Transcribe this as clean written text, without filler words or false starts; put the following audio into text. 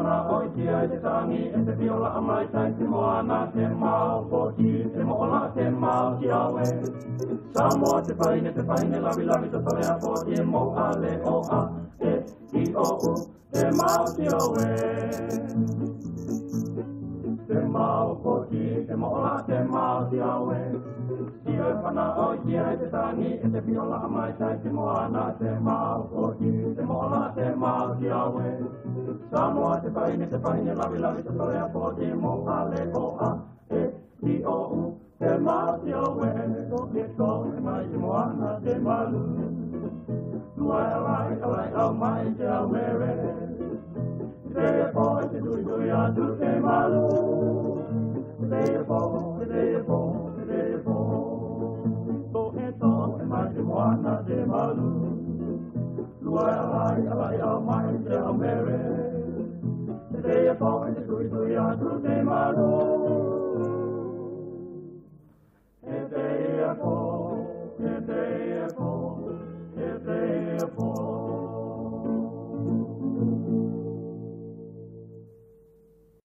pana oi tia te tangi e te viola a mai tai te moana te mau poti te mola te mau ti awe Samoa te paine lavi lavi to tole a poti e mo ale o a e i o u te mau ti awe Te mau poti te mola te mau ti awe Tia pana oi tia te tangi e te viola a mai tai te moana te mau poti te mola te mau ti awe Samoa te paine lavi lavi to tole a poti e mo ale o a e i o u te mau ti awe o ke ko e mai te moana te malu Luai alai au mai te awere Te po te tui atu te malu Te po To e to e mai te moana te malu Luai alai au mai te awere Te po te tui atu te malu